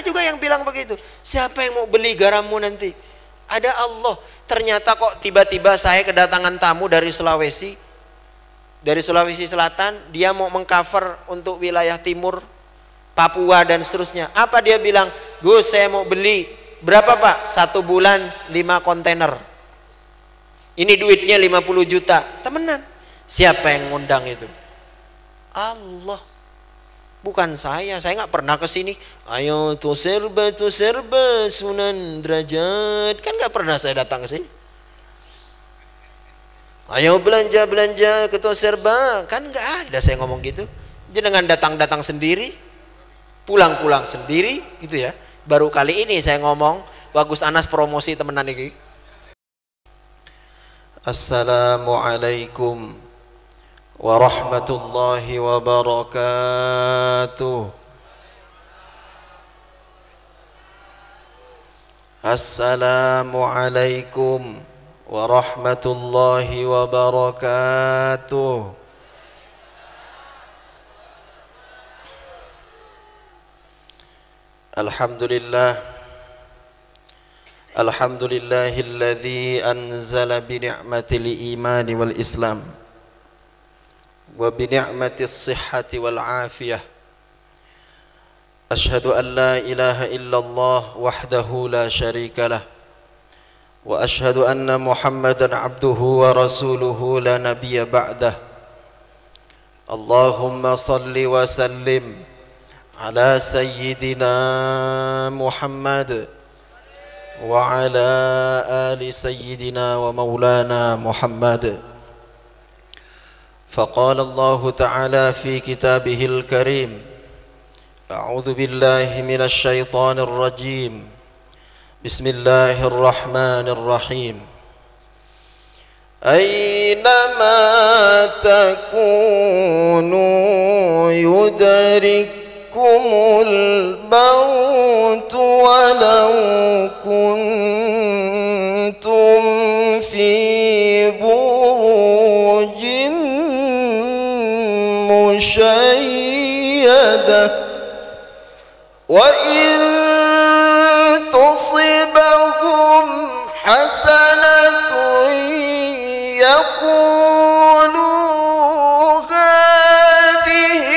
Ada juga yang bilang begitu. Siapa yang mau beli garammu nanti? Ada Allah. Ternyata kok tiba-tiba saya kedatangan tamu dari Sulawesi. Dari Sulawesi Selatan, dia mau mengcover untuk wilayah timur, Papua dan seterusnya. Apa dia bilang? Gus, saya mau beli. Berapa Pak? 1 bulan 5 kontainer. Ini duitnya 50 juta. Temenan. Siapa yang ngundang itu? Allah. Bukan saya nggak pernah ke sini. Ayo tuh serba Sunan Derajat. Kan nggak pernah saya datang ke sini. Ayo belanja ke tuh serba. Kan nggak ada saya ngomong gitu. Jenengan datang sendiri, pulang sendiri, gitu ya. Baru kali ini saya ngomong. Bagus Anas promosi temenan ini. Assalamualaikum warahmatullahi wabarakatuh. Assalamualaikum warahmatullahi wabarakatuh. Alhamdulillah. Alhamdulillahilladzi anzala bi ni'matil iman wal islam wa bi ni'matis sihhati wal afiyah. Asyhadu an la ilaha illallah wahdahu la syarika lah wa asyhadu anna Muhammadan abduhu wa rasuluhu la nabiyya ba'dah. Allahumma salli wa sallim ala sayyidina Muhammad wa ala ali sayyidina wa maulana Muhammad. فقال الله تعالى في كتابه الكريم أعوذ بالله من الشيطان الرجيم بسم الله الرحمن الرحيم أينما تكونوا يدرككم الموت ولو كنتم في بروج مشيدة وإن تصبهم حسنة يقولوا هذه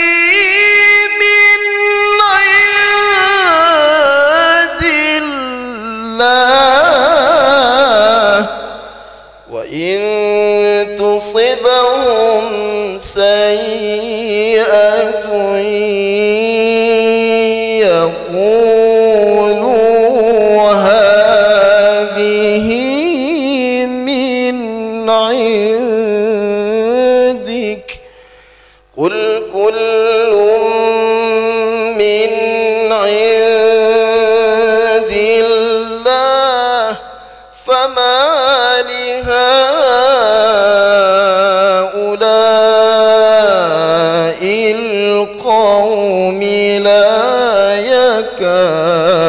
من عند الله وإن تصبهم سيئة يقولوا هذه من عندك قل كل من عند الله فما لهؤلاء القوم لا يكادون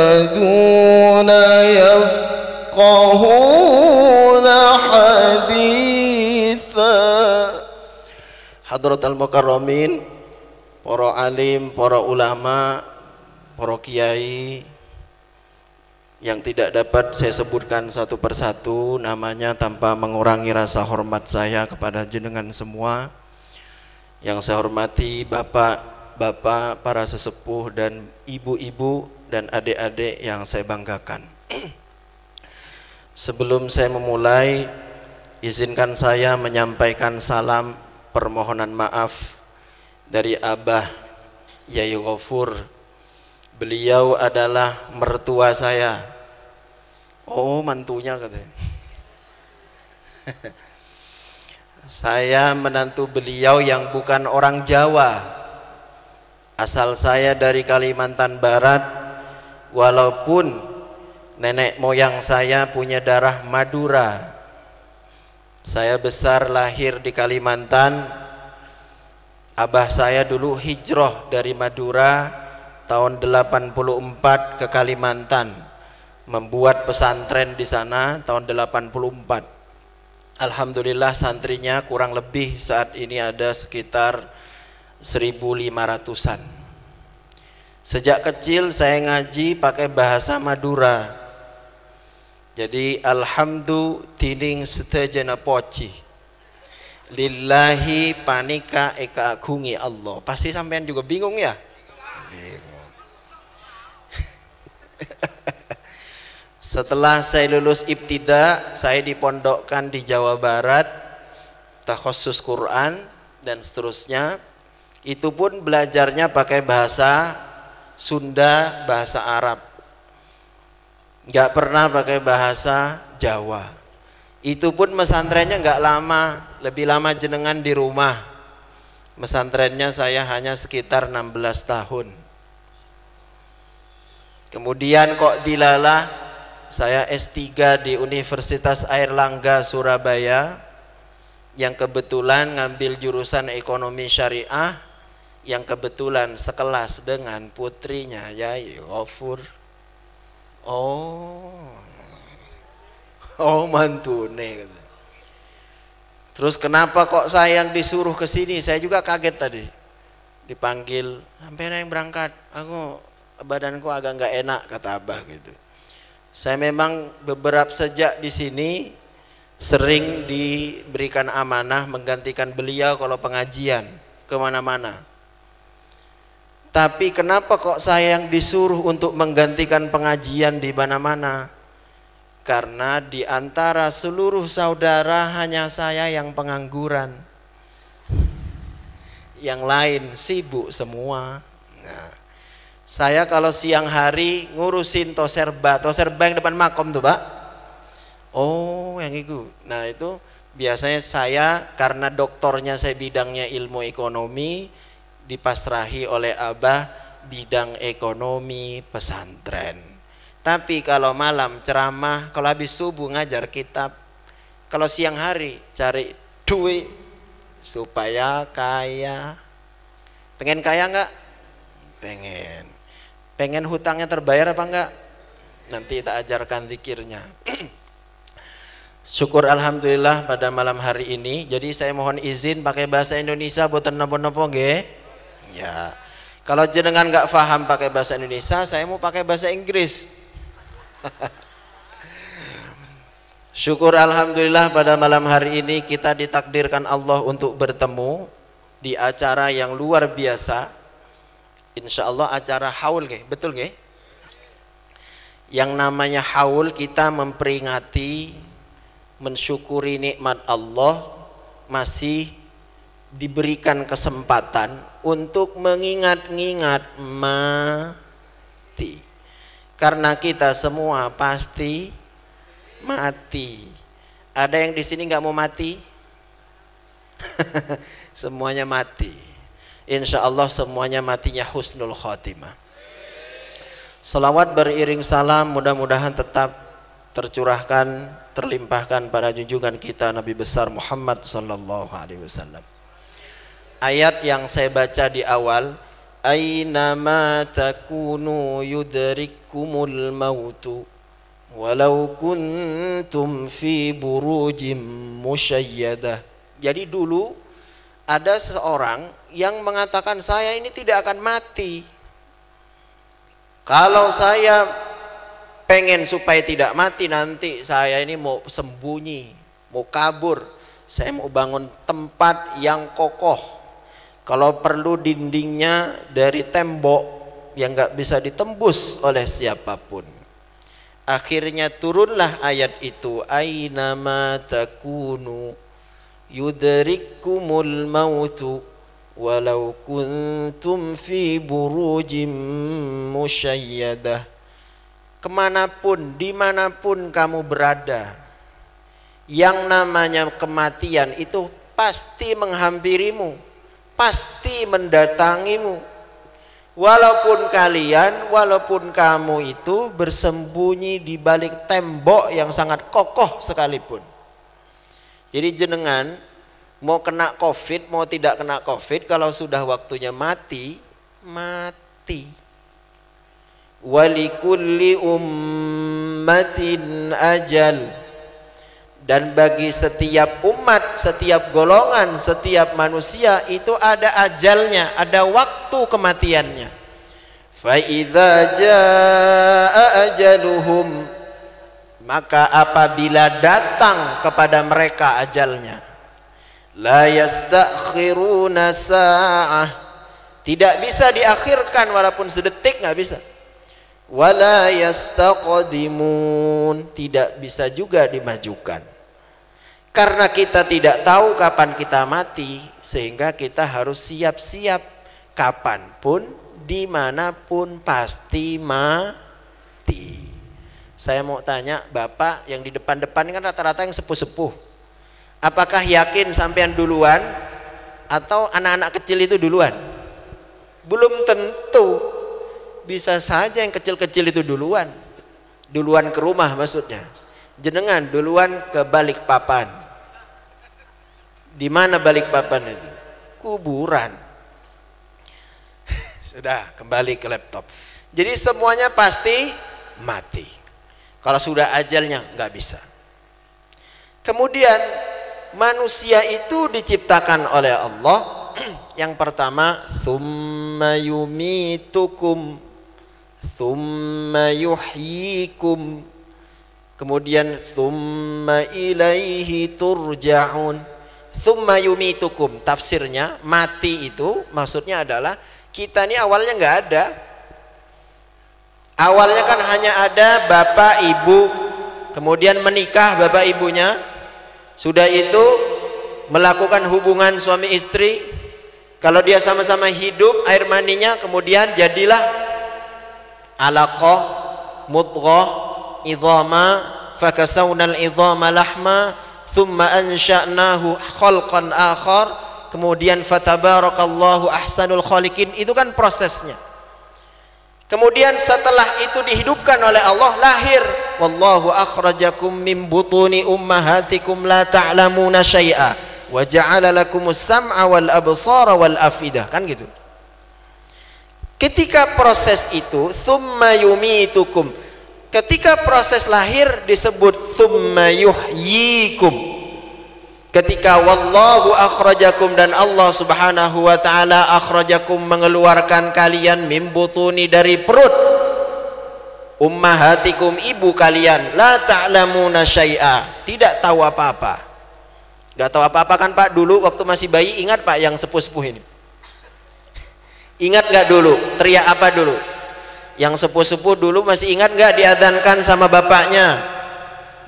يفقهون حديثا. Hadratul Mukarramin, para alim, para ulama, para kiai yang tidak dapat saya sebutkan satu persatu namanya tanpa mengurangi rasa hormat saya kepada jenengan semua. Yang saya hormati bapak-bapak, para sesepuh dan ibu-ibu dan adik-adik yang saya banggakan. Sebelum saya memulai, izinkan saya menyampaikan salam permohonan maaf dari Abah Yai Ghafur. Beliau adalah mertua saya. Oh, mantunya katanya. Saya menantu beliau yang bukan orang Jawa. Asal saya dari Kalimantan Barat, walaupun nenek moyang saya punya darah Madura. Saya besar lahir di Kalimantan. Abah saya dulu hijrah dari Madura tahun 84 ke Kalimantan, membuat pesantren di sana tahun 84. Alhamdulillah santrinya kurang lebih saat ini ada sekitar 1.500-an. Sejak kecil saya ngaji pakai bahasa Madura. Jadi alhamdulillah tining setejana poci. Lillahi panika eka agungi Allah. Pasti sampean juga bingung ya? Bingung. Setelah saya lulus ibtida, saya dipondokkan di Jawa Barat, takhusus Quran dan seterusnya. Itu pun belajarnya pakai bahasa Sunda, bahasa Arab. Nggak pernah pakai bahasa Jawa. Itu pun pesantrennya nggak lama, lebih lama jenengan di rumah. Pesantrennya saya hanya sekitar 16 tahun. Kemudian kok dilalah saya S3 di Universitas Airlangga Surabaya, yang kebetulan ngambil jurusan ekonomi syariah, yang kebetulan sekelas dengan putrinya Yai Ghafur. Oh mantune. Terus kenapa kok saya yang disuruh ke sini? Saya juga kaget tadi. Dipanggil, sampai yang berangkat. Badanku agak nggak enak, kata Abah gitu. Saya memang beberapa sejak di sini sering diberikan amanah menggantikan beliau kalau pengajian kemana-mana. Tapi kenapa kok saya yang disuruh untuk menggantikan pengajian di mana-mana? Karena di antara seluruh saudara hanya saya yang pengangguran. Yang lain sibuk semua. Nah, saya kalau siang hari ngurusin toserba yang depan makom tuh Pak. Oh yang itu. Nah itu biasanya saya karena doktornya saya bidangnya ilmu ekonomi, dipasrahi oleh Abah bidang ekonomi pesantren. Tapi kalau malam ceramah, kalau habis subuh ngajar kitab, kalau siang hari cari duit supaya kaya. Pengen kaya enggak? Pengen hutangnya terbayar apa enggak? Nanti kita ajarkan zikirnya. Syukur alhamdulillah pada malam hari ini. Jadi saya mohon izin pakai bahasa Indonesia boten nopo-nopo nggih. Ya. Kalau jenengan enggak paham pakai bahasa Indonesia, saya mau pakai bahasa Inggris. Syukur alhamdulillah pada malam hari ini kita ditakdirkan Allah untuk bertemu di acara yang luar biasa. Insya Allah acara haul, betul nggih? Yang namanya haul kita memperingati, mensyukuri nikmat Allah masih diberikan kesempatan untuk mengingat-ingat mati. Karena kita semua pasti mati. Ada yang di sini nggak mau mati? Semuanya mati. Insya Allah semuanya matinya husnul khotimah. Salawat beriring salam mudah-mudahan tetap tercurahkan, terlimpahkan pada junjungan kita Nabi besar Muhammad sallallahu alaihi wasallam. Ayat yang saya baca di awal, aynama takunu yudrikumul mautu walau kuntum fi burujim musyayyadah. Jadi dulu ada seseorang yang mengatakan saya ini tidak akan mati. Kalau saya pengen supaya tidak mati, nanti saya ini mau sembunyi, mau kabur, saya mau bangun tempat yang kokoh. Kalau perlu dindingnya dari tembok yang nggak bisa ditembus oleh siapapun. Akhirnya turunlah ayat itu, aynama takunu yudrikumul mautu walau kuntum fi burujim musyayyadah. Kemanapun, dimanapun kamu berada, yang namanya kematian itu pasti menghampirimu, pasti mendatangimu. Walaupun kamu itu bersembunyi di balik tembok yang sangat kokoh sekalipun. Jadi jenengan mau kena COVID, mau tidak kena COVID, kalau sudah waktunya mati, mati. Walikulli ummatin ajal. Dan bagi setiap umat, setiap golongan, setiap manusia itu ada ajalnya, ada waktu kematiannya. Fa idza jaa ajaluhum, maka apabila datang kepada mereka ajalnya, la yastakhiruna sa'ah, tidak bisa diakhirkan walaupun sedetik, nggak bisa. Wala yastaqdimun, tidak bisa juga dimajukan. Karena kita tidak tahu kapan kita mati, sehingga kita harus siap-siap kapanpun, dimanapun pasti mati. Saya mau tanya Bapak yang di depan-depan ini kan rata-rata yang sepuh-sepuh. Apakah yakin sampean duluan atau anak-anak kecil itu duluan? Belum tentu. Bisa saja yang kecil-kecil itu duluan. Duluan ke rumah maksudnya. Jenengan duluan ke Balikpapan. Di mana Balikpapan itu? Kuburan. Sudah, kembali ke laptop. Jadi semuanya pasti mati. Kalau sudah ajalnya nggak bisa. Kemudian manusia itu diciptakan oleh Allah. Yang pertama, tsumma yumitukum, tsumma yuhyikum, kemudian tsumma ilaihi turja'un. Tsumma yumitukum, tafsirnya mati itu maksudnya adalah kita ini awalnya nggak ada. Awalnya kan hanya ada bapak ibu, kemudian menikah bapak ibunya, sudah itu melakukan hubungan suami istri. Kalau dia sama-sama hidup, air maninya kemudian jadilah alaqah, mudghah, idhama, fakasawnal idhama lahma, thumma ansha'nahu khalqan akhar, kemudian fatabarakallahu ahsanul khaliqin. Itu kan prosesnya. Kemudian setelah itu dihidupkan oleh Allah, lahir. Wallahu akhrajakum min butuni ummahatikum la ta'lamuna syai'a wa ja'ala lakumus sam'a wal absara wal afidah, kan gitu. Ketika proses itu, thumma yumitukum, ketika proses lahir disebut thumma yuhyikum. Ketika wallahu akhrajakum, dan Allah subhanahu wa ta'ala akhrajakum, mengeluarkan kalian min butuni, dari perut ummahatikum, ibu kalian, la ta'lamuna syai'a, tidak tahu apa-apa. Gak tahu apa-apa kan Pak dulu waktu masih bayi? Ingat Pak yang sepuh-sepuh ini? Ingat gak dulu? Teriak apa dulu? Yang sepuh-sepuh dulu masih ingat gak diadzankan sama bapaknya?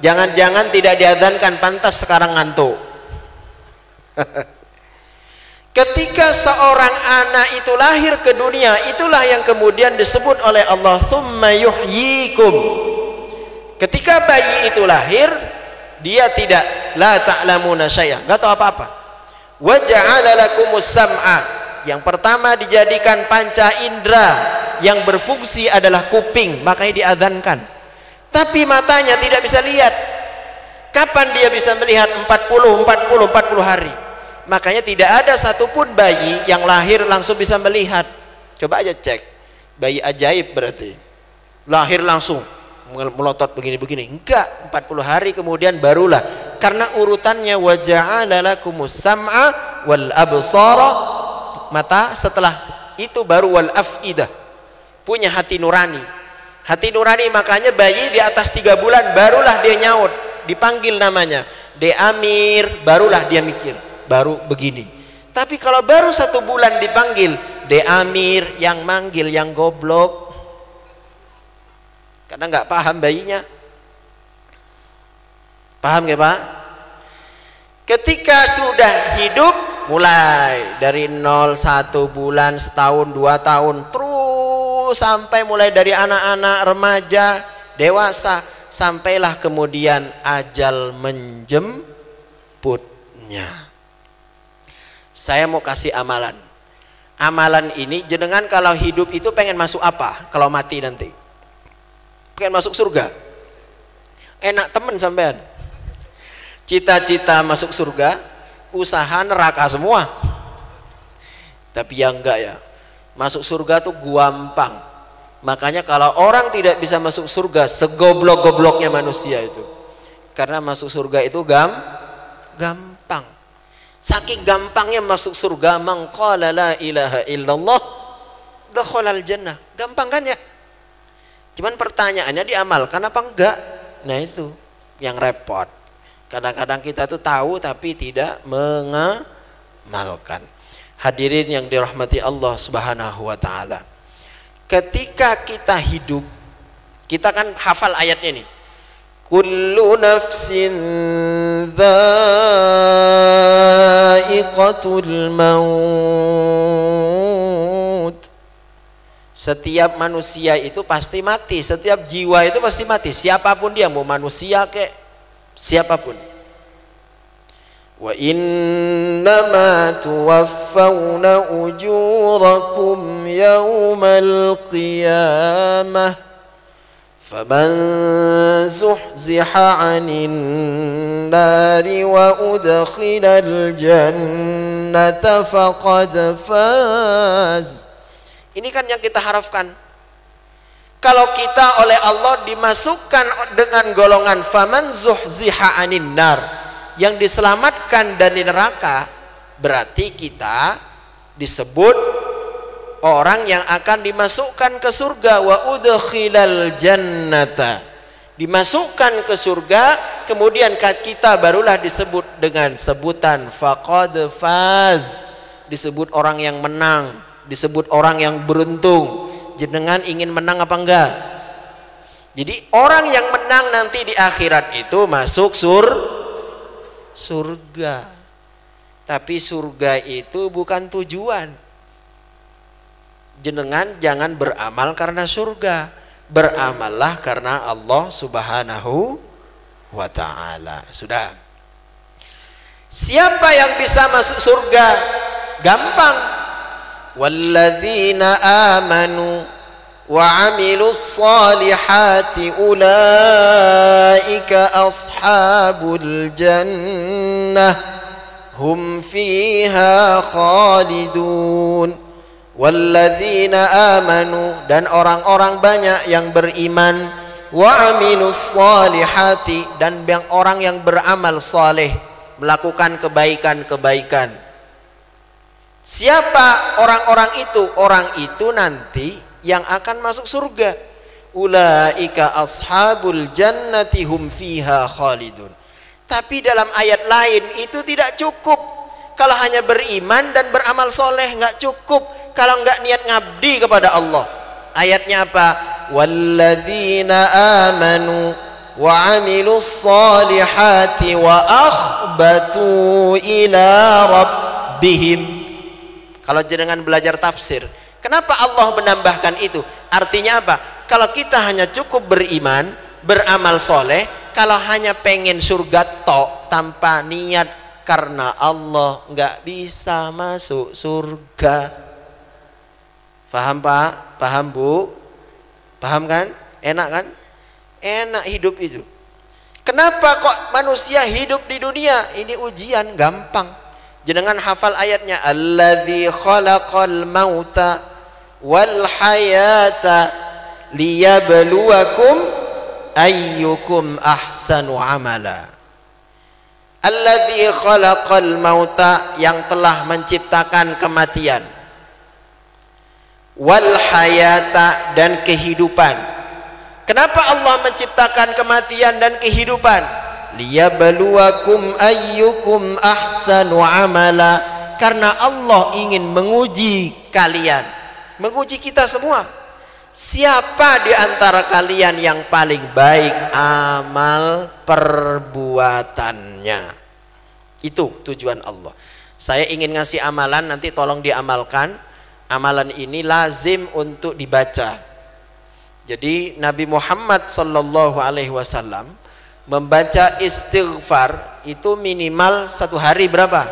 Jangan-jangan tidak diadzankan, pantas sekarang ngantuk. Ketika seorang anak itu lahir ke dunia, itulah yang kemudian disebut oleh Allah tsumma yuhyikum. Ketika bayi itu lahir, dia tidak la ta'lamuna syai'a, enggak tahu apa-apa. Wa ja'ala lakumus sam'a, yang pertama dijadikan panca indera yang berfungsi adalah kuping, makanya diadzankan. Tapi matanya tidak bisa lihat. Kapan dia bisa melihat? 40 hari. Makanya tidak ada satupun bayi yang lahir langsung bisa melihat. Coba aja cek, bayi ajaib berarti lahir langsung melotot begini-begini. Enggak, 40 hari kemudian barulah, karena urutannya wa ja'ala lakumus sam'a wal absara, mata, setelah itu baru wal afidah, punya hati nurani. Hati nurani, makanya bayi di atas 3 bulan barulah dia nyaut, dipanggil namanya De Amir, barulah dia mikir, baru begini. Tapi kalau baru 1 bulan dipanggil De Amir, yang manggil yang goblok, karena nggak paham bayinya. Paham nggak Pak? Ketika sudah hidup, mulai dari 0, 1 bulan, setahun, 2 tahun, terus sampai mulai dari anak-anak, remaja, dewasa, sampailah kemudian ajal menjemputnya. Saya mau kasih amalan. Amalan ini, jenengan kalau hidup itu pengen masuk apa? Kalau mati nanti pengen masuk surga? Enak temen sampean. Cita-cita masuk surga, usaha neraka semua. Tapi ya enggak ya, masuk surga tuh gampang. Makanya kalau orang tidak bisa masuk surga, segoblok-gobloknya manusia itu, karena masuk surga itu gampang. Saking gampangnya masuk surga, man qala la ilaha illallah dakhalal jannah. Gampang kan ya? Cuman pertanyaannya diamalkan apa enggak? Nah itu yang repot. Kadang-kadang kita tuh tahu tapi tidak mengamalkan. Hadirin yang dirahmati Allah Subhanahu wa taala. Ketika kita hidup, kita kan hafal ayatnya nih. Kullu nafsin dha'iqatul maut. Setiap manusia itu pasti mati, setiap jiwa itu pasti mati, siapapun dia, mau manusia kek siapapun. Wa innama tuwaffawna ujurakum yawmal qiyamah faman zuhziha 'anil nari wa udkhilal jannata faqad faz. Ini kan yang kita harapkan. Kalau kita oleh Allah dimasukkan dengan golongan faman zuhziha 'anil nar, yang diselamatkan dari neraka, berarti kita disebut orang yang akan dimasukkan ke surga. Wa udkhilal jannata, dimasukkan ke surga, kemudian kita barulah disebut dengan sebutan faqad faz, disebut orang yang menang, disebut orang yang beruntung. Jenengan ingin menang apa enggak? Jadi orang yang menang nanti di akhirat itu masuk surga. Tapi surga itu bukan tujuan. Jenengan jangan beramal karena surga, beramallah karena Allah Subhanahu wa ta'ala. Sudah. Siapa yang bisa masuk surga? Gampang. Walladzina amanu wa 'amilus solihati ulaika ashabul jannah hum fiha khalidun. Walladzina amanu, dan orang-orang banyak yang beriman, wa 'amilus solihati, dan orang yang beramal saleh, melakukan kebaikan-kebaikan. Siapa orang-orang itu? Orang itu nanti yang akan masuk surga. Ulaika ashabul jannati hum fiha khalidun. Tapi dalam ayat lain itu tidak cukup. Kalau hanya beriman dan beramal soleh nggak cukup. Kalau nggak niat ngabdi kepada Allah. Ayatnya apa? Walladzina amanu wa 'amilus solihati wa akhbatu ila rabbihim. Kalau jenengan belajar tafsir, kenapa Allah menambahkan itu? Artinya apa? Kalau kita hanya cukup beriman, beramal soleh, kalau hanya pengen surga tok tanpa niat karena Allah, nggak bisa masuk surga. Paham Pak? Paham Bu? Paham kan? Enak kan? Enak hidup itu. Kenapa kok manusia hidup di dunia? Ini ujian, gampang. Jenengan hafal ayatnya, alladzi khalaqal mauta wal hayata liyabluwakum ayyukum ahsanu amala. Alladzi khalaqal mauta, yang telah menciptakan kematian, wal hayata, dan kehidupan. Kenapa Allah menciptakan kematian dan kehidupan? Liyabluwakum ayyukum ahsanu amala, karena Allah ingin menguji kalian, menguji kita semua. Siapa di antara kalian yang paling baik amal perbuatannya? Itu tujuan Allah. Saya ingin ngasih amalan, nanti tolong diamalkan. Amalan ini lazim untuk dibaca. Jadi Nabi Muhammad sallallahu alaihi wasallam membaca istighfar itu minimal satu hari berapa?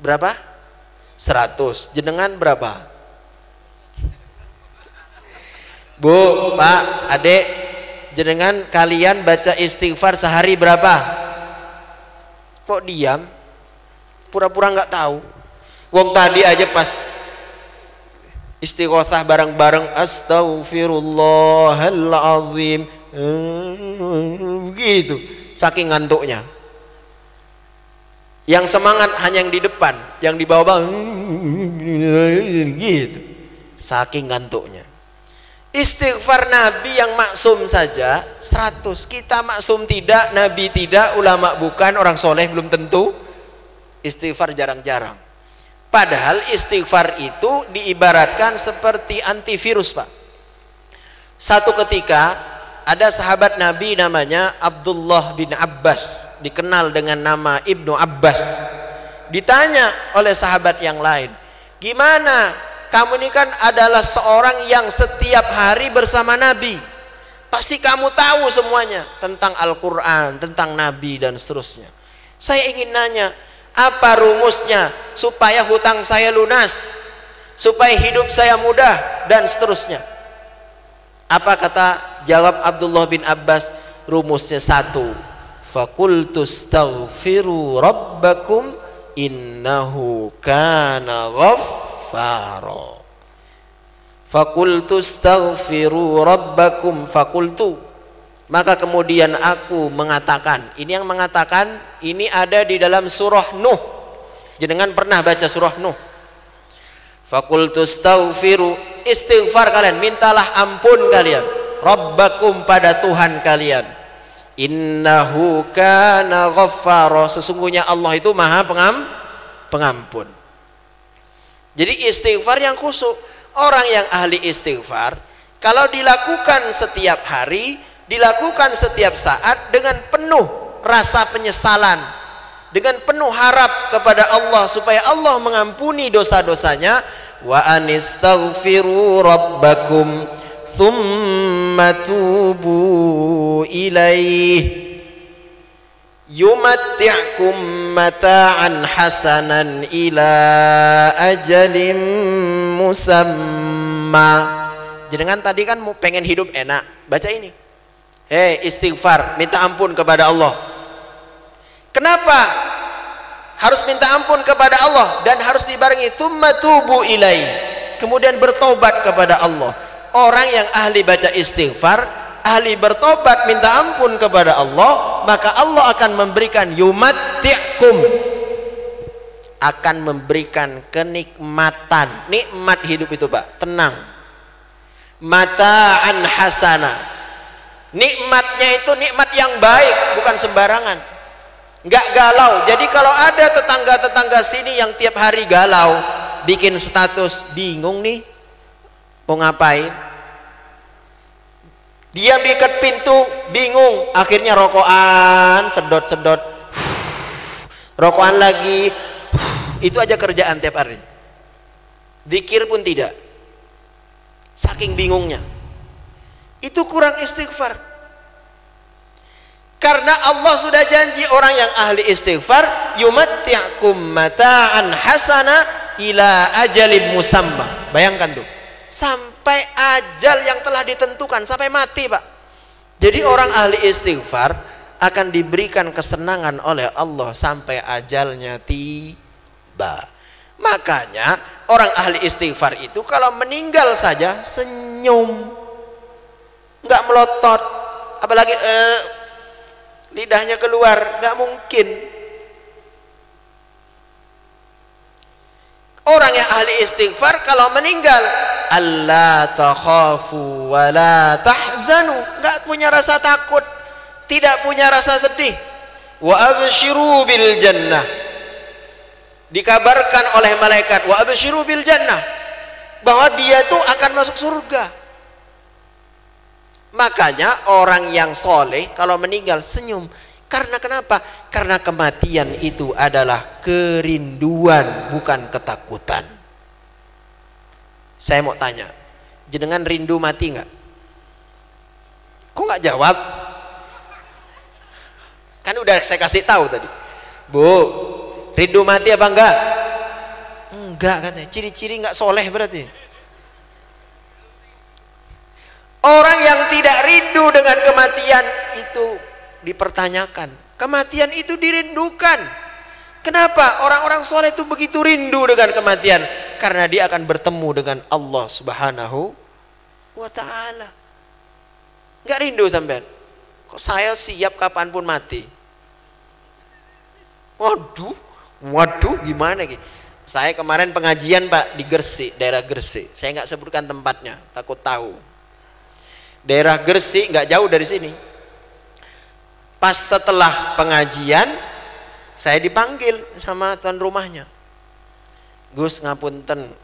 Berapa? 100. Jenengan berapa? Bu, Pak, Adek, jenengan kalian baca istighfar sehari berapa? Kok diam? Pura-pura nggak tahu. Wong tadi aja pas istighosah bareng-bareng, astaghfirullahalazim, begitu, saking ngantuknya. Yang semangat hanya yang di depan, yang di bawah gitu. saking ngantuknya. Istighfar Nabi yang maksum saja 100. Kita maksum tidak, Nabi tidak, ulama bukan, orang soleh belum tentu. Istighfar jarang-jarang. Padahal istighfar itu diibaratkan seperti antivirus, Pak. Satu ketika ada sahabat Nabi namanya Abdullah bin Abbas, dikenal dengan nama Ibnu Abbas. Ditanya oleh sahabat yang lain, gimana kamu ini kan adalah seorang yang setiap hari bersama Nabi, pasti kamu tahu semuanya tentang Al-Quran, tentang Nabi dan seterusnya. Saya ingin nanya, apa rumusnya supaya hutang saya lunas, supaya hidup saya mudah dan seterusnya? Apa kata jawab Abdullah bin Abbas? Rumusnya 1, fakultu astaghfiru rabbakum innahu kana ghaffara. Fakultu astaghfiru rabbakum, fakultu, maka kemudian aku mengatakan. Ini yang mengatakan ini ada di dalam surah Nuh. Jenengan pernah baca surah Nuh? Fakultu astaghfiru, istighfar kalian, mintalah ampun kalian, rabbakum, pada Tuhan kalian, innahu kana ghaffara, sesungguhnya Allah itu maha pengampun. Jadi istighfar yang khusyuk. Orang yang ahli istighfar kalau dilakukan setiap hari, dilakukan setiap saat dengan penuh rasa penyesalan, dengan penuh harap kepada Allah supaya Allah mengampuni dosa-dosanya. Wa anistaghfiru rabbakum thumma tubu ilaih yumatti'kum mata'an hasanan ila ajalim musamma. Jenengan tadi kan mau pengen hidup enak, baca ini. Istighfar, minta ampun kepada Allah. Kenapa harus minta ampun kepada Allah dan harus dibarengi tsumma tubu ilai, kemudian bertobat kepada Allah? Orang yang ahli baca istighfar, ahli bertobat minta ampun kepada Allah, maka Allah akan memberikan yumatti'kum, akan memberikan kenikmatan, nikmat hidup itu, Pak, tenang, mata'an hasana, nikmatnya itu nikmat yang baik, bukan sembarangan, nggak galau. Jadi kalau ada tetangga-tetangga sini yang tiap hari galau, bikin status, bingung nih mau ngapain, dia dekat pintu bingung, akhirnya rokokan, sedot-sedot, rokokan lagi, itu aja kerjaan tiap hari, zikir pun tidak, saking bingungnya. Itu kurang istighfar. Karena Allah sudah janji orang yang ahli istighfar, yumatti'kum mata'an hasana ila ajalim musamma. Bayangkan tuh, sampai ajal yang telah ditentukan, sampai mati, Pak. Jadi orang ahli istighfar akan diberikan kesenangan oleh Allah sampai ajalnya tiba. Makanya orang ahli istighfar itu kalau meninggal saja senyum, nggak melotot, apalagi lidahnya keluar, nggak mungkin. Orang yang ahli istighfar kalau meninggal, alla takhafu wa la tahzanu, nggak punya rasa takut, tidak punya rasa sedih. Wa abshiru bil jannah, dikabarkan oleh malaikat, wa abshiru bil jannah, bahwa dia itu akan masuk surga. Makanya orang yang soleh kalau meninggal senyum. Karena kenapa? Karena kematian itu adalah kerinduan, bukan ketakutan. Saya mau tanya, jenengan rindu mati nggak? Kok nggak jawab? Kan udah saya kasih tahu tadi, Bu, rindu mati apa enggak? Enggak katanya. Ciri-ciri nggak soleh berarti. Orang yang tidak rindu dengan kematian itu dipertanyakan. Kematian itu dirindukan. Kenapa orang-orang soleh itu begitu rindu dengan kematian? Karena dia akan bertemu dengan Allah Subhanahu wa ta'ala. Nggak rindu sampean? Kok saya siap kapanpun mati? Waduh gimana gitu? Saya kemarin pengajian Pak di Gresik, daerah Gresik. Saya nggak sebutkan tempatnya, takut tahu. Daerah Gresik nggak jauh dari sini. Pas setelah pengajian, saya dipanggil sama tuan rumahnya. Gus, ngapunten,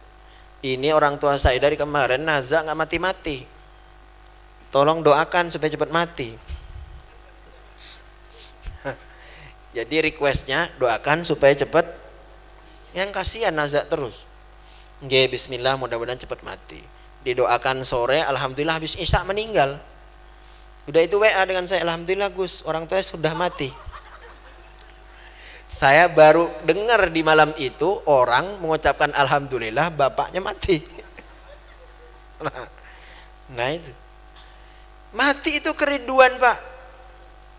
ini orang tua saya dari kemarin nazak nggak mati-mati. Tolong doakan supaya cepat mati. Jadi requestnya doakan supaya cepat. Yang kasihan nazak terus. Nggih, bismillah, mudah-mudahan cepat mati. Didoakan sore, alhamdulillah habis isya meninggal. Udah itu WA dengan saya, alhamdulillah Gus, orang tua sudah mati. Saya baru dengar di malam itu orang mengucapkan alhamdulillah bapaknya mati. Nah itu. Mati itu kerinduan Pak.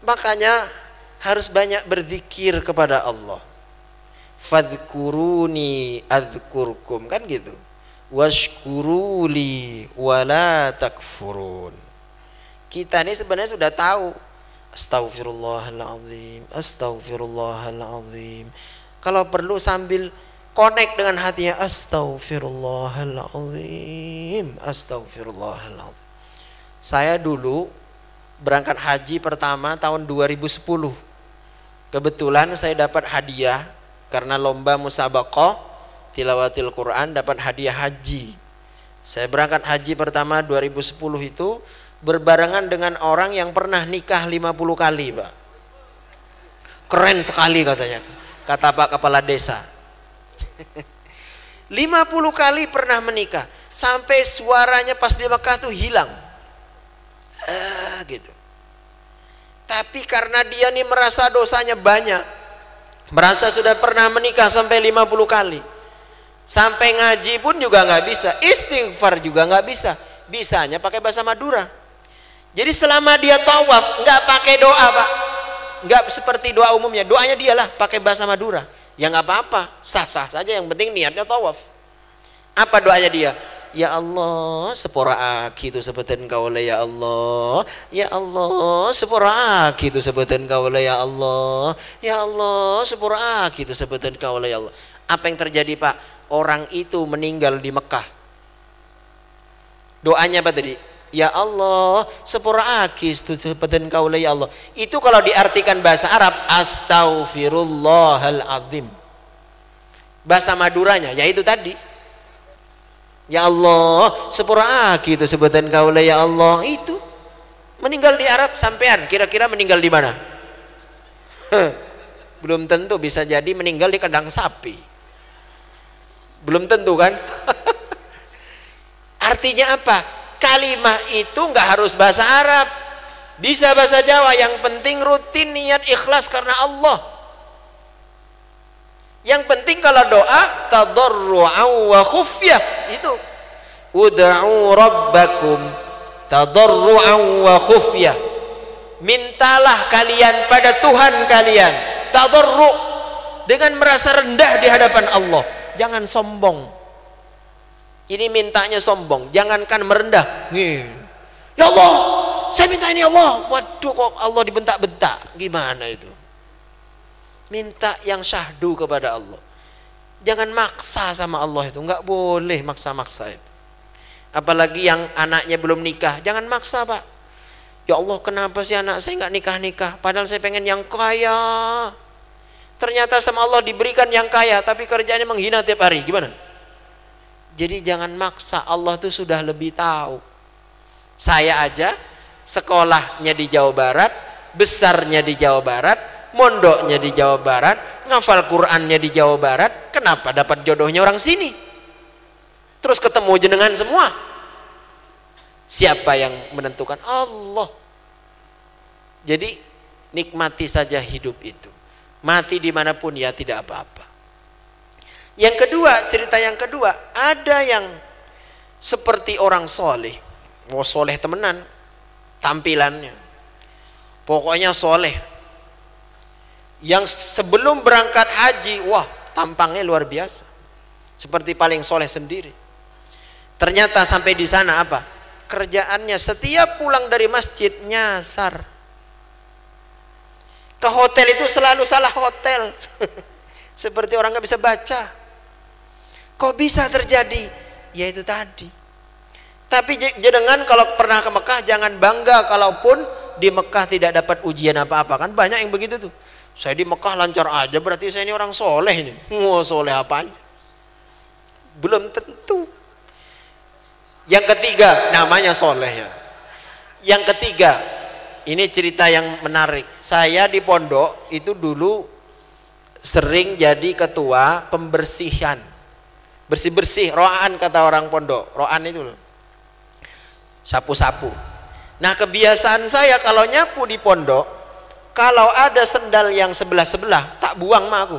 Makanya harus banyak berzikir kepada Allah. Fadhkuruni adzkurkum, kan gitu. Washkuruli wala takfurun. Kita ini sebenarnya sudah tahu. Astaghfirullahaladzim, astaghfirullahaladzim. Kalau perlu sambil connect dengan hatinya, astaghfirullahaladzim, astaghfirullahaladzim. Saya dulu berangkat haji pertama tahun 2010. Kebetulan saya dapat hadiah karena lomba musabaqah tilawatil Quran, dapat hadiah haji. Saya berangkat haji pertama 2010 itu berbarengan dengan orang yang pernah nikah 50 kali Pak. Keren sekali katanya, kata Pak Kepala Desa. 50 kali pernah menikah, sampai suaranya pas di Mekah tuh hilang. Gitu. Tapi karena dia nih merasa dosanya banyak, merasa sudah pernah menikah sampai 50 kali, sampai ngaji pun juga nggak bisa, istighfar juga nggak bisa, bisanya pakai bahasa Madura. Jadi selama dia tawaf nggak pakai doa Pak, nggak seperti doa umumnya, doanya dialah pakai bahasa Madura. Ya nggak apa-apa, sah-sah saja, yang penting niatnya tawaf. Apa doanya dia? Ya Allah, sepora aki itu sebutin kaula ya Allah. Ya Allah, sepora aki itu sebutin kaula ya Allah. Ya Allah, sepora aki itu sebutin kaula ya Allah. Apa yang terjadi Pak? Orang itu meninggal di Mekah. Doanya apa tadi? Ya Allah, sepora aki itu sebutin kaula ya Allah. Itu kalau diartikan bahasa Arab, astaghfirullahaladzim. Bahasa Maduranya, yaitu tadi. Ya Allah, sepura aki itu sebutan kaula ya Allah. Itu meninggal di Arab sampean, kira-kira meninggal di mana? Belum tentu, bisa jadi meninggal di kandang sapi. Belum tentu kan? Artinya apa? Kalimah itu nggak harus bahasa Arab, bisa bahasa Jawa. Yang penting rutin niat ikhlas karena Allah. Yang penting kalau doa tadarru'an wa khufyah, itu ud'u rabbakum tadarru'an wa khufyah. Mintalah kalian pada Tuhan kalian tadarru', dengan merasa rendah di hadapan Allah, jangan sombong. Ini mintanya sombong, jangankan merendah. Ya Allah, saya minta ini Allah. Waduh, kok Allah dibentak-bentak, gimana itu? Minta yang syahdu kepada Allah. Jangan maksa sama Allah, itu nggak boleh maksa-maksa itu. Apalagi yang anaknya belum nikah, jangan maksa Pak. Ya Allah, kenapa sih anak saya nggak nikah-nikah, padahal saya pengen yang kaya. Ternyata sama Allah diberikan yang kaya, tapi kerjanya menghina tiap hari, gimana? Jadi jangan maksa, Allah tuh sudah lebih tahu. Saya aja sekolahnya di Jawa Barat, besarnya di Jawa Barat, mondoknya di Jawa Barat, ngafal Qur'annya di Jawa Barat, kenapa dapat jodohnya orang sini? Terus ketemu jenengan semua. Siapa yang menentukan? Allah. Jadi nikmati saja hidup itu. Mati dimanapun ya tidak apa-apa. Yang kedua, cerita yang kedua, ada yang seperti orang soleh. Mau soleh temenan tampilannya, pokoknya soleh. Yang sebelum berangkat haji, wah tampangnya luar biasa, seperti paling soleh sendiri. Ternyata sampai di sana apa? Kerjaannya setiap pulang dari masjid nyasar. Ke hotel itu selalu salah hotel. Seperti orang nggak bisa baca. Kok bisa terjadi? Ya itu tadi. Tapi jenengan kalau pernah ke Mekah jangan bangga kalaupun di Mekah tidak dapat ujian apa-apa. Kan banyak yang begitu tuh. Saya di Mekah lancar aja, berarti saya ini orang soleh ini. Soleh apanya? Belum tentu. Yang ketiga, namanya soleh ya. Yang ketiga, ini cerita yang menarik. Saya di pondok itu dulu sering jadi ketua pembersihan. Bersih-bersih, ro'an kata orang pondok. Ro'an itu loh. Sapu-sapu. Nah kebiasaan saya kalau nyapu di pondok, kalau ada sendal yang sebelah-sebelah, tak buang mah aku.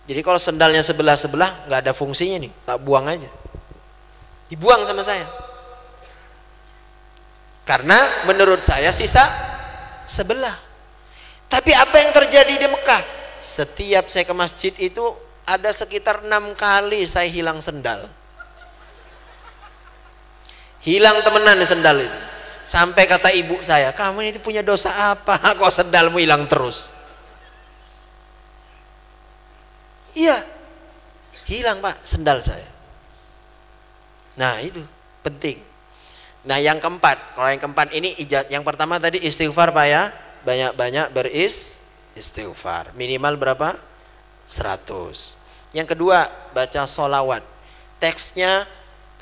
Jadi kalau sendalnya sebelah-sebelah, nggak ada fungsinya nih, tak buang aja. Dibuang sama saya. Karena menurut saya sisa sebelah. Tapi apa yang terjadi di Mekah? Setiap saya ke masjid itu ada sekitar 6 kali saya hilang sendal. Hilang temenan sendal itu. Sampai kata ibu saya, kamu ini punya dosa apa kok sendalmu hilang terus? Iya, hilang pak sendal saya. Nah itu penting. Nah yang keempat, kalau yang keempat ini yang pertama tadi istighfar pak ya, banyak-banyak beristighfar. Minimal berapa? 100. Yang kedua baca sholawat. Teksnya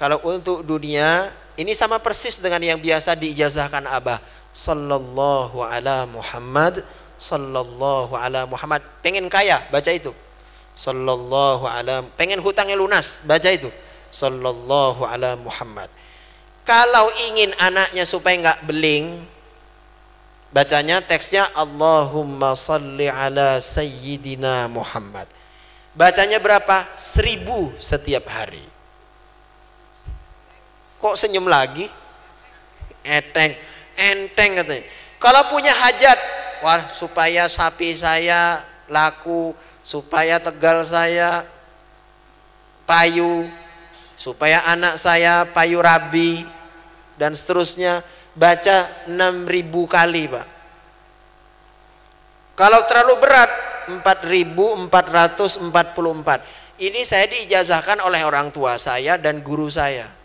kalau untuk dunia ini sama persis dengan yang biasa diijazahkan Abah. Sallallahu ala Muhammad, sallallahu ala Muhammad. Pengen kaya, baca itu. Sallallahu ala, pengen hutangnya lunas, baca itu. Sallallahu ala Muhammad. Kalau ingin anaknya supaya nggak beling, bacanya teksnya Allahumma salli ala Sayyidina Muhammad. Bacanya berapa? 1000 setiap hari. Kok senyum lagi? Enteng katanya. Kalau punya hajat, wah supaya sapi saya laku, supaya tegal saya payu, supaya anak saya payu rabi dan seterusnya, baca 6000 kali pak. Kalau terlalu berat 4444. Ini saya diijazahkan oleh orang tua saya dan guru saya.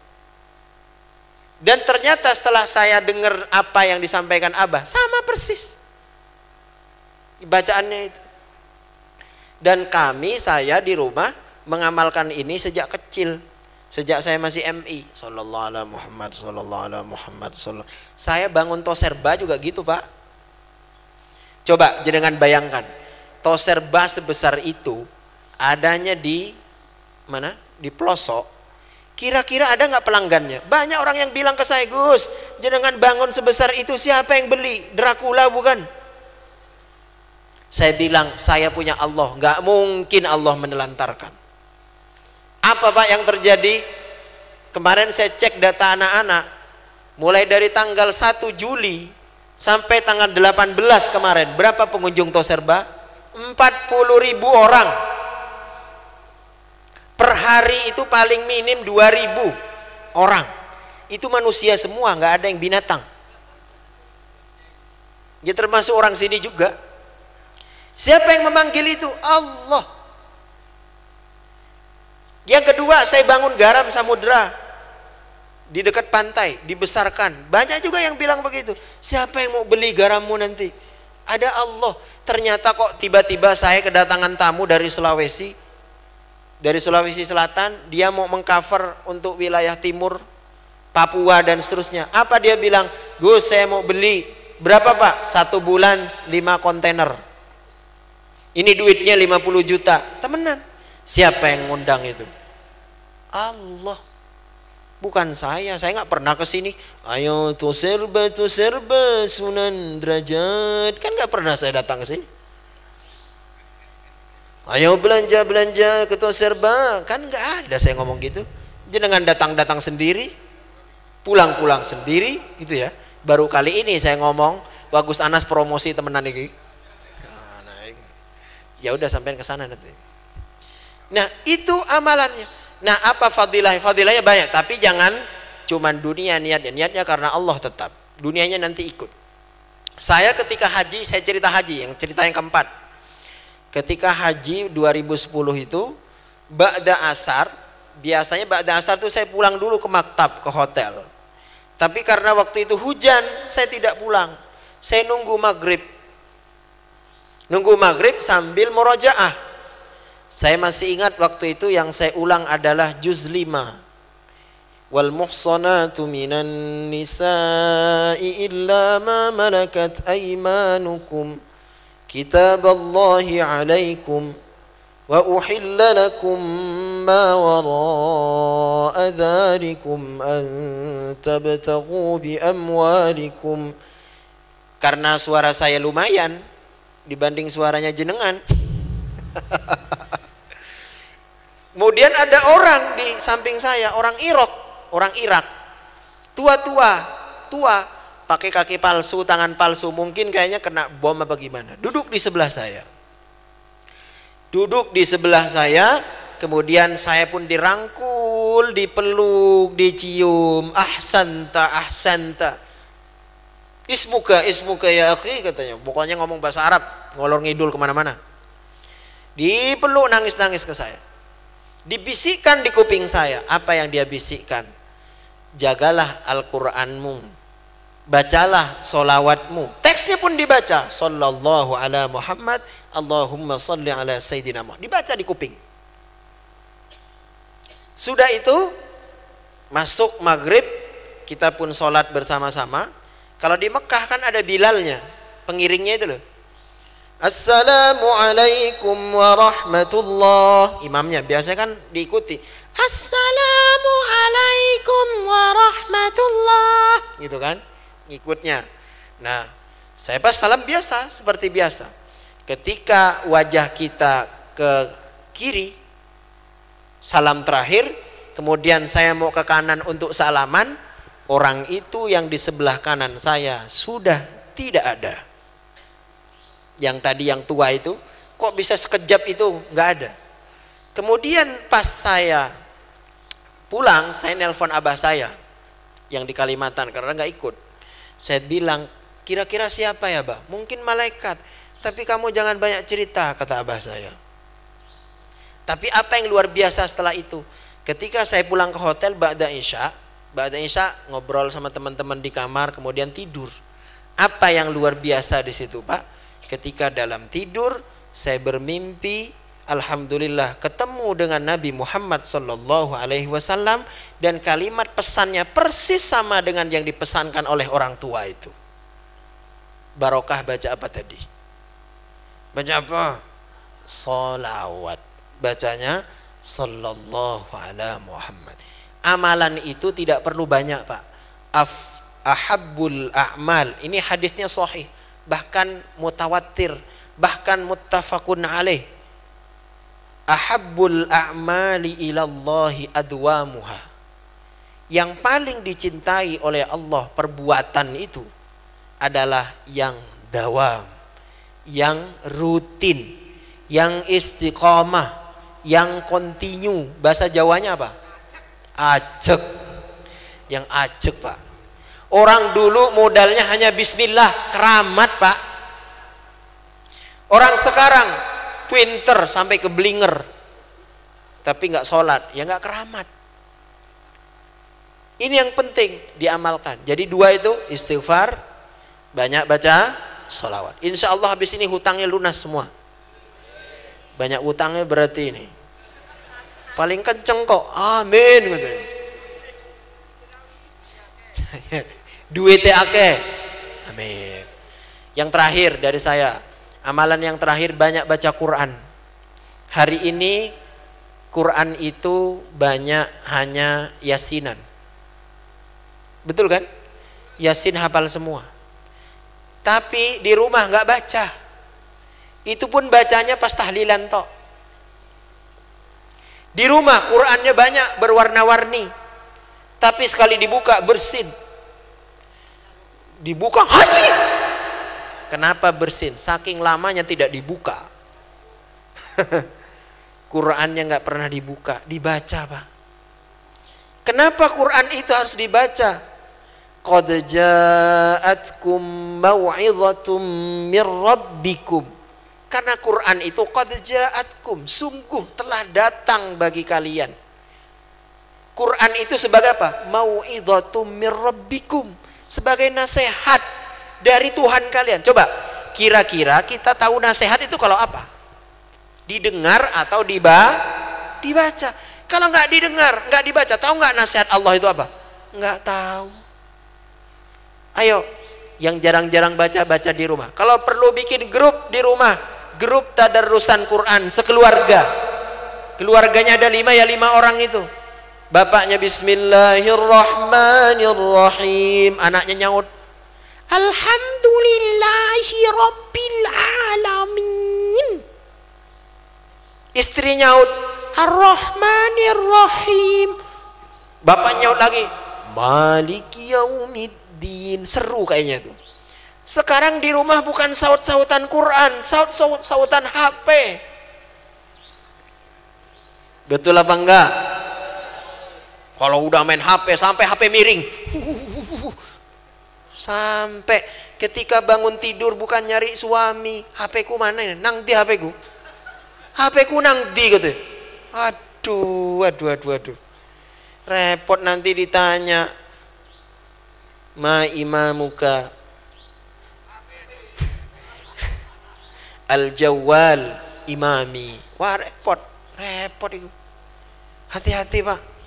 Dan ternyata setelah saya dengar apa yang disampaikan Abah, sama persis bacaannya itu. Dan saya di rumah mengamalkan ini sejak kecil. Sejak saya masih MI. Sallallahu ala Muhammad, sallallahu ala Muhammad, sallallahu. Saya bangun toserba juga gitu pak. Coba jangan bayangkan, toserba sebesar itu adanya di mana? Di pelosok. Kira-kira ada nggak pelanggannya? Banyak orang yang bilang ke saya, Gus, jenengan bangun sebesar itu siapa yang beli? Dracula bukan? Saya bilang, saya punya Allah, nggak mungkin Allah menelantarkan. Apa pak yang terjadi? Kemarin saya cek data anak-anak, mulai dari tanggal 1 Juli sampai tanggal 18 kemarin, berapa pengunjung Toserba? 40.000 orang. Per hari itu paling minim 2000 orang. Itu manusia semua, nggak ada yang binatang. Ya termasuk orang sini juga. Siapa yang memanggil itu? Allah. Yang kedua, saya bangun garam samudra di dekat pantai, dibesarkan. Banyak juga yang bilang begitu. Siapa yang mau beli garammu nanti? Ada Allah. Ternyata kok tiba-tiba saya kedatangan tamu dari Sulawesi. Dari Sulawesi Selatan, dia mau mengcover untuk wilayah timur, Papua dan seterusnya. Apa dia bilang? Gus, saya mau beli. Berapa pak? 1 bulan 5 kontainer. Ini duitnya 50 juta. Temenan. Siapa yang ngundang itu? Allah. Bukan saya nggak pernah ke sini. Ayo Toserba Sunan Derajat. Kan nggak pernah saya datang ke sini. Ayo belanja ke Toserba, kan nggak ada saya ngomong gitu. Jenengan datang sendiri, pulang sendiri, gitu ya. Baru kali ini saya ngomong, bagus Anas promosi temenan ini. Nah, ya udah sampein ke sana nanti. Nah itu amalannya. Nah apa fadilahnya? Fadilahnya banyak, tapi jangan cuman dunia niatnya karena Allah tetap. Dunianya nanti ikut. Saya ketika haji, saya cerita haji, cerita yang keempat. Ketika haji 2010 itu ba'da asar, biasanya ba'da asar tuh saya pulang dulu ke maktab, ke hotel. Tapi karena waktu itu hujan, saya tidak pulang. Saya nunggu maghrib. Nunggu maghrib sambil murojaah. Saya masih ingat waktu itu yang saya ulang adalah juz 5. Wal muhsanatu minan nisa'i illa ma malakat aymanukum kitaballahi alaikum wa uhilla lakum ma wara'a dhalikum an tabtaghu bi amwalikum. Karena suara saya lumayan dibanding suaranya jenengan. Kemudian ada orang di samping saya, orang Irak, tua, pakai kaki palsu, tangan palsu, mungkin kayaknya kena bom apa gimana. Duduk di sebelah saya. Kemudian saya pun dirangkul, dipeluk, dicium. Ahsanta. Ismuka ya akhi, katanya. Pokoknya ngomong bahasa Arab, ngolor ngidul kemana-mana. Dipeluk, nangis-nangis ke saya. Dibisikkan di kuping saya. Apa yang dia bisikkan? Jagalah Al-Qur'anmu, bacalah solawatmu. Teksnya pun dibaca, sallallahu ala Muhammad, Allahumma salli ala Sayyidina Muhammad. Dibaca di kuping. Sudah itu masuk maghrib, kita pun sholat bersama-sama. Kalau di Mekah kan ada Bilalnya, pengiringnya itu loh. Assalamualaikum warahmatullah. Imamnya biasanya kan diikuti. Assalamualaikum warahmatullah. Gitu kan, ngikutnya. Nah, saya pas salam biasa, seperti biasa. Ketika wajah kita ke kiri, salam terakhir, kemudian saya mau ke kanan untuk salaman, orang itu yang di sebelah kanan saya sudah tidak ada. Yang tadi yang tua itu, kok bisa sekejap itu? Nggak ada. Kemudian pas saya pulang, saya nelpon abah saya yang di Kalimantan karena nggak ikut. Saya bilang, kira-kira siapa ya, Bah? Mungkin malaikat. Tapi kamu jangan banyak cerita, kata abah saya. Tapi apa yang luar biasa setelah itu? Ketika saya pulang ke hotel Ba'da Isya ngobrol sama teman-teman di kamar, kemudian tidur. Apa yang luar biasa di situ, Pak? Ketika dalam tidur saya bermimpi, alhamdulillah ketemu dengan Nabi Muhammad sallallahu alaihi wasallam, dan kalimat pesannya persis sama dengan yang dipesankan oleh orang tua itu. Barokah baca apa tadi? Baca apa? Sholawat. Bacanya sallallahu ala Muhammad. Amalan itu tidak perlu banyak, Pak. Ahabbul a'mal. Ini hadisnya sahih, bahkan mutawatir, bahkan muttafaqun alaih. Ahabbul a'mali ilallahi adwamuha. Yang paling dicintai oleh Allah perbuatan itu adalah yang dawam, yang rutin, yang istiqamah, yang kontinu. Bahasa Jawanya apa? Ajek. Yang ajek, Pak. Orang dulu modalnya hanya bismillah, keramat, Pak. Orang sekarang pinter sampai ke blinger, tapi nggak sholat, ya nggak keramat. Ini yang penting diamalkan. Jadi dua itu, istighfar, banyak baca sholawat. Insya Allah habis ini hutangnya lunas semua. Banyak hutangnya berarti ini paling kenceng kok, amin. Duitnya akeh, amin. Yang terakhir dari saya, amalan yang terakhir, banyak baca Quran. Hari ini Quran itu banyak hanya yasinan, betul kan? Yasin hafal semua, tapi di rumah nggak baca. Itu pun bacanya pas tahlilan tok. Di rumah Qurannya banyak berwarna-warni, tapi sekali dibuka bersin. Dibuka haji. Kenapa bersin? Saking lamanya tidak dibuka. Qurannya nggak pernah dibaca, Pak. Kenapa Quran itu harus dibaca? Qad ja'atkum mau'izatum mir rabbikum. Karena Quran itu qad ja'atkum, sungguh telah datang bagi kalian. Quran itu sebagai apa? Mau'idhatum mir rabbikum, sebagai nasihat dari Tuhan kalian. Coba, kira-kira kita tahu nasihat itu kalau apa? Didengar atau dibaca? Kalau nggak didengar, nggak dibaca, tahu nggak nasihat Allah itu apa? Nggak tahu. Ayo, yang jarang-jarang baca di rumah. Kalau perlu bikin grup di rumah, grup tadarrusan Quran sekeluarga. Keluarganya ada 5 ya 5 orang itu. Bapaknya Bismillahirrahmanirrahim, anaknya nyaut Alhamdulillahi Rabbil Alamin. Istri nyaut Ar-Rahmanir-Rahim. Bapak nyaut lagi Maliki Yaumiddin. Seru kayaknya itu. Sekarang di rumah bukan saut-sautan Quran, saut-sautan HP. Betul apa enggak? Kalau udah main HP sampai HP miring, sampai ketika bangun tidur bukan nyari suami, HP ku mana ini? Nang di HP ku? HP ku nang di gitu. Aduh. Repot nanti ditanya, ma imamuka? Al-Jawwal imami. Wah, repot itu. Hati-hati, Pak.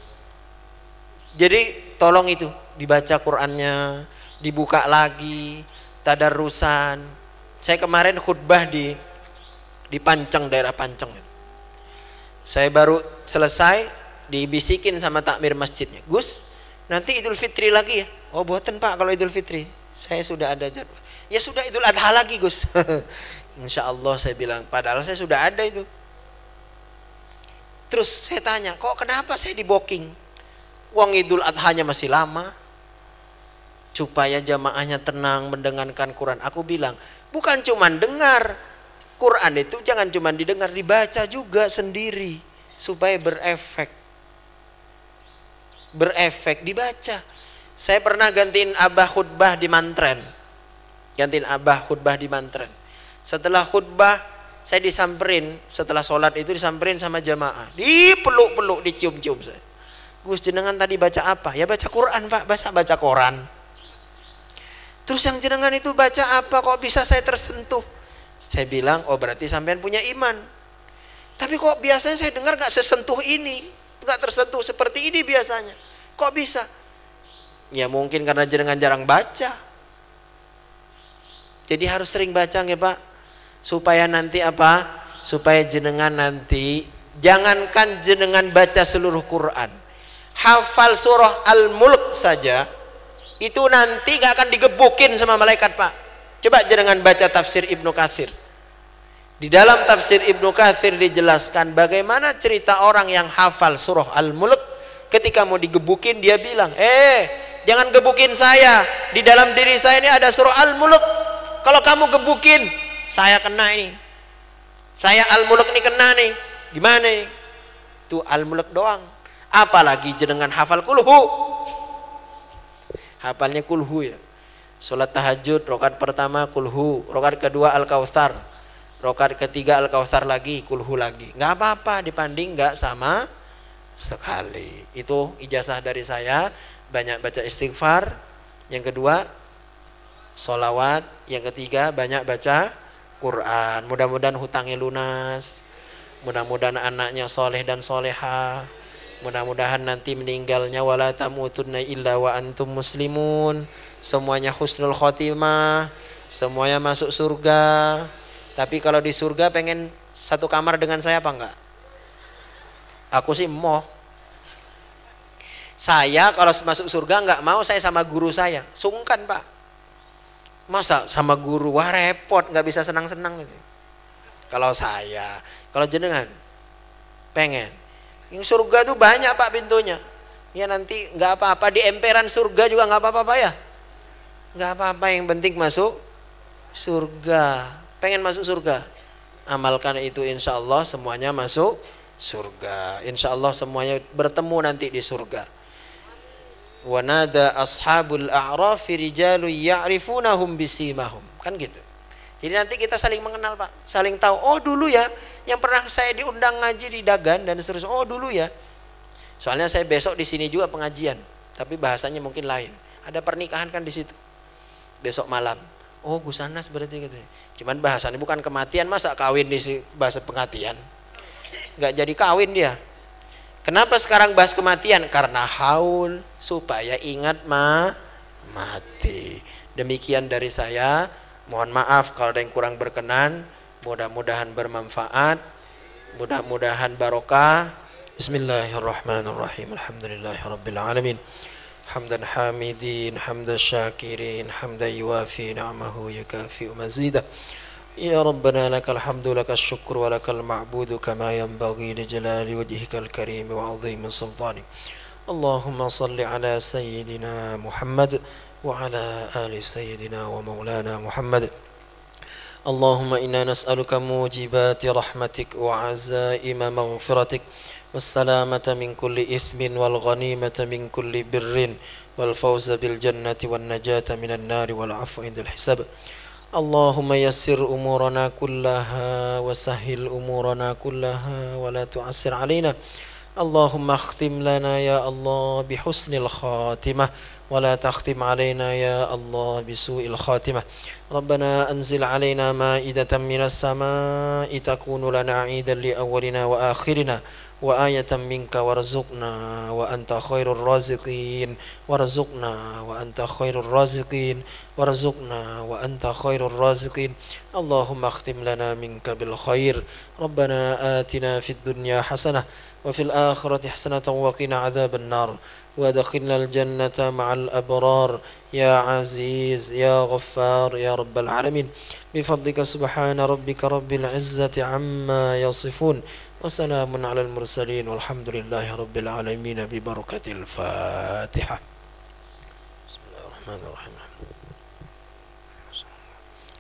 Jadi tolong itu dibaca Qurannya, dibuka lagi, tadarrusan. Saya kemarin khutbah di Panceng, daerah Panceng. Saya baru selesai, dibisikin sama takmir masjidnya, Gus, nanti Idul Fitri lagi ya? Oh boten Pak, kalau Idul Fitri saya sudah ada jadwal. Ya sudah Idul Adha lagi Gus. Insya Allah saya bilang, padahal saya sudah ada itu. Terus saya tanya, kok kenapa saya di booking? Uang Idul Adhanya masih lama, supaya jamaahnya tenang mendengarkan Quran. Aku bilang, bukan cuma dengar Quran itu, jangan cuma didengar, dibaca juga sendiri supaya berefek dibaca. Saya pernah gantiin abah khutbah di Mantren. Setelah khutbah saya disamperin, setelah sholat itu disamperin sama jamaah, dipeluk-peluk, dicium-cium saya. Gus, jenengan tadi baca apa? Ya baca Quran Pak, baca Quran. Terus yang jenengan itu baca apa kok bisa saya tersentuh? Saya bilang, oh berarti sampean punya iman. Tapi kok biasanya saya dengar gak sesentuh ini, gak tersentuh seperti ini biasanya. Kok bisa? Ya mungkin karena jenengan jarang baca. Jadi harus sering baca ya Pak. Supaya nanti apa? Supaya jenengan nanti, jangankan jenengan baca seluruh Quran, hafal surah Al-Mulk saja itu nanti gak akan digebukin sama malaikat Pak. Coba jenengan baca tafsir Ibnu Katsir. Di dalam tafsir Ibnu Katsir dijelaskan bagaimana cerita orang yang hafal surah Al-Mulk, ketika mau digebukin dia bilang, jangan gebukin saya, di dalam diri saya ini ada surah Al-Mulk. Kalau kamu gebukin saya kena ini, saya Al-Mulk ini kena nih, gimana nih? Itu Al-Mulk doang. Apalagi jenengan hafal kulhu, hafalnya kulhu ya. Sholat tahajud rakaat pertama kulhu, rakaat kedua Al-Kautsar, rakaat ketiga Al-Kautsar lagi, kulhu lagi. Nggak apa-apa dibanding nggak sama sekali. Itu ijazah dari saya. Banyak baca istighfar. Yang kedua sholawat. Yang ketiga banyak baca Quran. Mudah-mudahan hutangnya lunas, mudah-mudahan anaknya soleh dan solehah, mudah-mudahan nanti meninggalnya wala tamutunna illa wa antum muslimun, semuanya husnul khotimah, semuanya masuk surga. Tapi kalau di surga pengen satu kamar dengan saya apa enggak? Aku sih mau. Saya kalau masuk surga enggak mau saya sama guru saya, sungkan Pak. Masa sama guru, wah repot, nggak bisa senang-senang gitu. Kalau saya, kalau jenengan pengen, yang surga tuh banyak Pak pintunya. Ya nanti nggak apa-apa, di emperan surga juga nggak apa-apa ya. Nggak apa-apa, yang penting masuk surga. Pengen masuk surga, amalkan itu, insya Allah semuanya masuk surga. Insya Allah semuanya bertemu nanti di surga. Wa nada ashabul a'rafi rijalun ya'rifunahum bisimahum, kan gitu. Jadi nanti kita saling mengenal Pak, saling tahu. Oh dulu ya, yang pernah saya diundang ngaji di Dagan dan seterusnya. Oh dulu ya. Soalnya saya besok di sini juga pengajian, tapi bahasanya mungkin lain. Ada pernikahan kan di situ. Besok malam. Oh Gus Anas berarti katanya. Cuman bahasannya bukan kematian, masa kawin di bahasa kematian. Nggak jadi kawin dia. Kenapa sekarang bahas kematian? Karena haul, supaya ingat mati. Demikian dari saya. Mohon maaf kalau ada yang kurang berkenan. Mudah-mudahan bermanfaat, mudah-mudahan barokah. Bismillahirrahmanirrahim. Alhamdulillahirabbil alamin. Hamdan hamidin, hamdan syakirin, hamdan yuwafi ni'amahu yukafi'u mazidah. Ya Rabbana lakal hamdu lakal syukru wa lakal ma'budu kama yanbaghi li jalali wajhikal karim wa 'azimi sultanik. Allahumma salli ala sayyidina Muhammad وعلى آل سيدنا ومولانا محمد. اللهم إنا نسألك موجبات رحمتك وعزائم مغفرتك والسلامة من كل إثم والغنيمة من كل بر والفوز بالجنة والنجاة من النار والعفو عند الحساب. اللهم يسر أمورنا كلها وسهل أمورنا كلها ولا تعسر علينا. اللهم اختم لنا يا الله بحسن الخاتمة ولا تختم علينا يا الله بسوء الخاتمة. ربنا أنزل علينا مائدة من السماء تكون لنا عيدا لأولنا وآخرنا وآية منك وارزقنا وأنت خير الرازقين وارزقنا وأنت خير الرازقين وارزقنا وأنت خير الرازقين. اللهم اختم لنا منك بالخير. ربنا آتنا في الدنيا حسنة وفي الآخرة حسنة وقنا عذاب النار وادخلنا الجنة مع الأبرار يا عزيز يا غفار يا رب العالمين. بفضلك سبحان ربك رب العزة عما يصفون وسلام على المرسلين والحمد لله رب العالمين ببركة الفاتحة. بسم الله الرحمن الرحيم.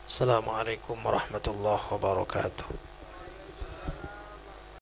السلام عليكم ورحمة الله وبركاته.